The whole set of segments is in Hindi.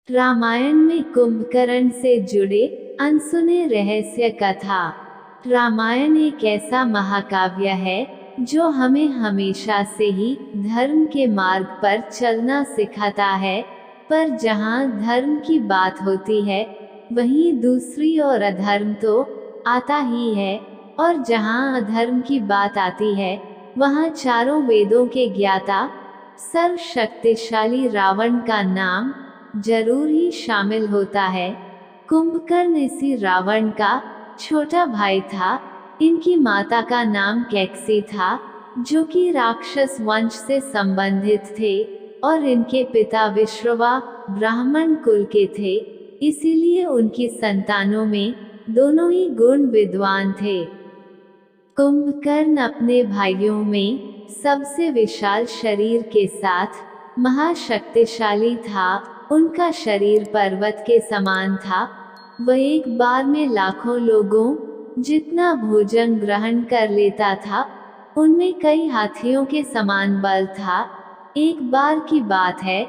रामायण में कुंभकर्ण से जुड़े अनसुने रहस्य कथा। रामायण एक ऐसा महाकाव्य है जो हमें हमेशा से ही धर्म के मार्ग पर चलना सिखाता है, पर जहाँ धर्म की बात होती है वहीं दूसरी ओर अधर्म तो आता ही है, और जहाँ अधर्म की बात आती है वहाँ चारों वेदों के ज्ञाता सर्वशक्तिशाली रावण का नाम जरूर ही शामिल होता है। कुंभकर्ण इसी रावण का छोटा भाई था। इनकी माता का नाम कैकसी था, जो कि राक्षस वंश से संबंधित थे, और इनके पिता विश्रवा ब्राह्मण कुल के थे, इसीलिए उनकी संतानों में दोनों ही गुण विद्वान थे। कुंभकर्ण अपने भाइयों में सबसे विशाल शरीर के साथ महाशक्तिशाली था। उनका शरीर पर्वत के समान था। वह एक बार में लाखों लोगों जितना भोजन ग्रहण कर लेता था। उनमें कई हाथियों के समान बल था। एक बार की बात है,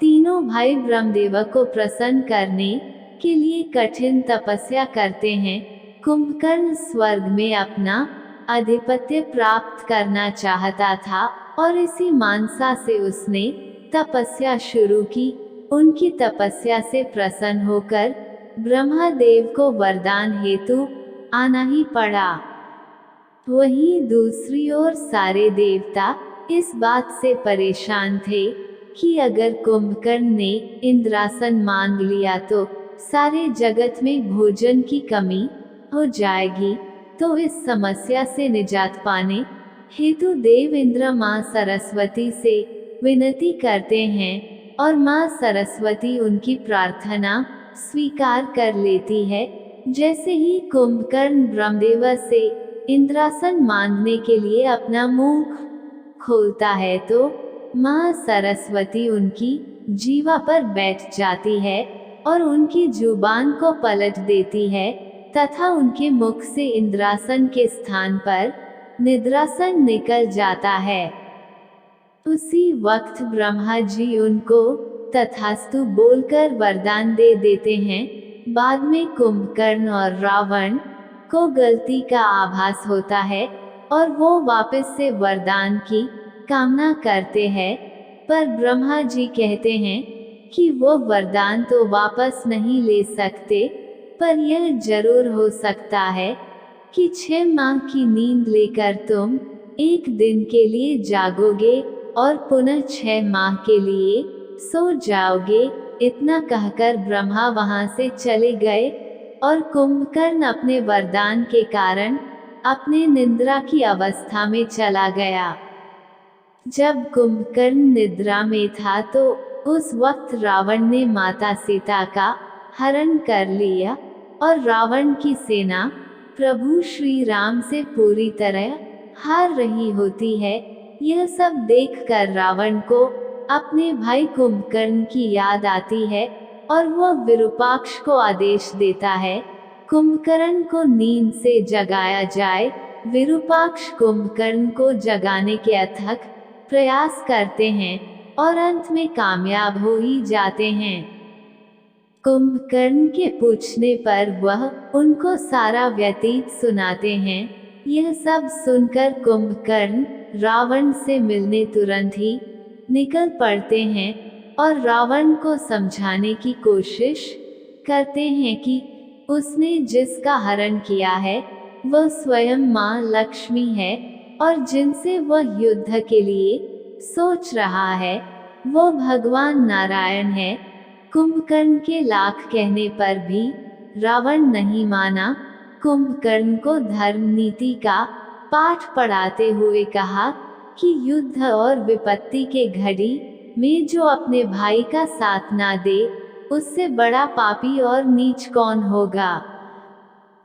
तीनों भाई ब्रह्मदेव को प्रसन्न करने के लिए कठिन तपस्या करते हैं। कुंभकर्ण स्वर्ग में अपना आधिपत्य प्राप्त करना चाहता था, और इसी मानसा से उसने तपस्या शुरू की। उनकी तपस्या से प्रसन्न होकर ब्रह्मदेव को वरदान हेतु आना ही पड़ा। वहीं दूसरी ओर सारे देवता इस बात से परेशान थे कि अगर कुंभकर्ण ने इंद्रासन मांग लिया तो सारे जगत में भोजन की कमी हो जाएगी। तो इस समस्या से निजात पाने हेतु देव इंद्र मां सरस्वती से विनती करते हैं, और मां सरस्वती उनकी प्रार्थना स्वीकार कर लेती है। जैसे ही कुंभकर्ण ब्रह्मदेव से इंद्रासन मांगने के लिए अपना मुंह खोलता है तो मां सरस्वती उनकी जीवा पर बैठ जाती है और उनकी जुबान को पलट देती है, तथा उनके मुख से इंद्रासन के स्थान पर निद्रासन निकल जाता है। उसी वक्त ब्रह्मा जी उनको तथास्तु बोलकर वरदान दे देते हैं। बाद में कुंभकर्ण और रावण को गलती का आभास होता है और वो वापस से वरदान की कामना करते हैं, पर ब्रह्मा जी कहते हैं कि वो वरदान तो वापस नहीं ले सकते, पर यह जरूर हो सकता है कि 6 माह की नींद लेकर तुम एक दिन के लिए जागोगे और पुनः 6 माह के लिए सो जाओगे। इतना कहकर ब्रह्मा वहां से चले गए, और कुंभकर्ण अपने वरदान के कारण अपने निद्रा की अवस्था में चला गया। जब कुंभकर्ण निद्रा में था तो उस वक्त रावण ने माता सीता का हरण कर लिया, और रावण की सेना प्रभु श्री राम से पूरी तरह हार रही होती है। यह सब देखकर रावण को अपने भाई कुंभकर्ण की याद आती है, और वह विरूपाक्ष को आदेश देता है कुंभकर्ण को नींद से जगाया जाए। विरूपाक्ष कुंभकर्ण को जगाने के अथक प्रयास करते हैं और अंत में कामयाब हो ही जाते हैं। कुंभकर्ण के पूछने पर वह उनको सारा व्यतीत सुनाते हैं। यह सब सुनकर कुंभकर्ण रावण से मिलने तुरंत ही निकल पड़ते हैं, और रावण को समझाने की कोशिश करते हैं कि उसने जिसका हरण किया है वह स्वयं मां लक्ष्मी है, और जिनसे वह युद्ध के लिए सोच रहा है वो भगवान नारायण है। कुंभकर्ण के लाख कहने पर भी रावण नहीं माना। कुंभकर्ण को धर्म नीति का पाठ पढ़ाते हुए कहा कि युद्ध और विपत्ति के घड़ी में जो अपने भाई का साथ ना दे उससे बड़ा पापी और नीच कौन होगा।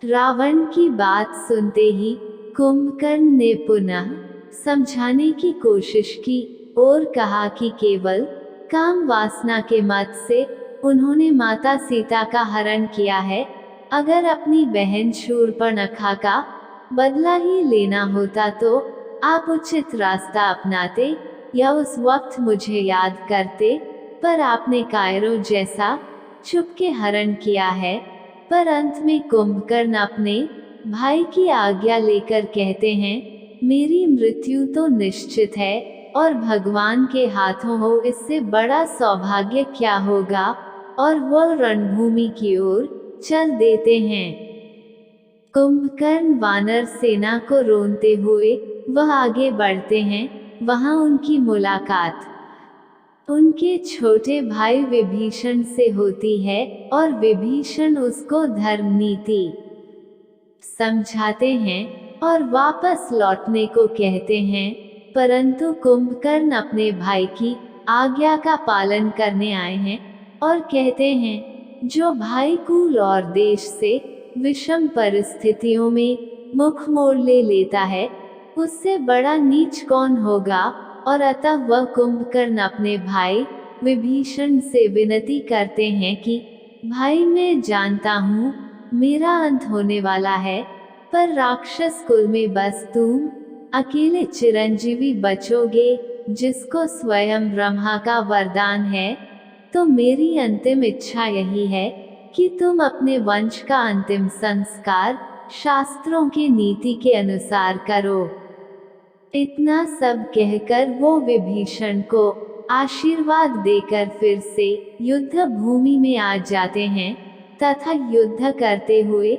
रावण की बात सुनते ही कुंभकर्ण ने पुनः समझाने की कोशिश की और कहा कि केवल काम वासना के मत से उन्होंने माता सीता का हरण किया है। अगर अपनी बहन शूर्पणखा का बदला ही लेना होता तो आप उचित रास्ता अपनाते या उस वक्त मुझे याद करते, पर आपने कायरों जैसा चुपके हरण किया है। पर अंत में कुंभकर्ण अपने भाई की आज्ञा लेकर कहते हैं, मेरी मृत्यु तो निश्चित है और भगवान के हाथों हो इससे बड़ा सौभाग्य क्या होगा, और वह रणभूमि की ओर चल देते हैं। कुंभकर्ण वानर सेना को रोनते हुए वह आगे बढ़ते हैं। वहां उनकी मुलाकात उनके छोटे भाई विभीषण से होती है और विभीषण उसको धर्म नीति समझाते हैं और वापस लौटने को कहते हैं। परंतु कुंभकर्ण अपने भाई की आज्ञा का पालन करने आए हैं और कहते हैं, जो भाई कुल और देश से विषम परिस्थितियों में मुख मोड़ ले लेता है उससे बड़ा नीच कौन होगा। और अतः वह कुंभकर्ण अपने भाई विभीषण से विनती करते हैं कि भाई, मैं जानता हूँ मेरा अंत होने वाला है, पर राक्षस कुल में बस तुम अकेले चिरंजीवी बचोगे जिसको स्वयं ब्रह्मा का वरदान है। तो मेरी अंतिम इच्छा यही है कि तुम अपने वंश का अंतिम संस्कार शास्त्रों की नीति के अनुसार करो। इतना सब कहकर वो विभीषण को आशीर्वाद देकर फिर से युद्ध भूमि में आ जाते हैं तथा युद्ध करते हुए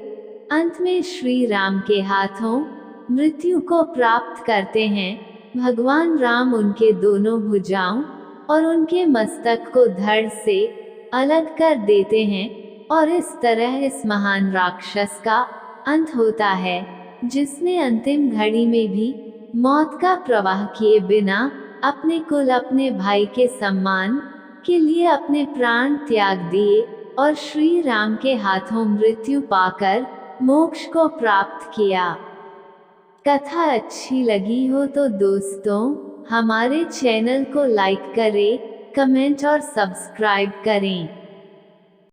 अंत में श्री राम के हाथों मृत्यु को प्राप्त करते हैं। भगवान राम उनके दोनों भुजाओं और उनके मस्तक को धड़ से अलग कर देते हैं और इस तरह इस महान राक्षस का अंत होता है, जिसने अंतिम घड़ी में भी मौत का प्रवाह किए बिना अपने कुल अपने भाई के सम्मान के लिए अपने प्राण त्याग दिए और श्री राम के हाथों मृत्यु पाकर मोक्ष को प्राप्त किया। कथा अच्छी लगी हो तो दोस्तों हमारे चैनल को लाइक करें, कमेंट और सब्सक्राइब करें।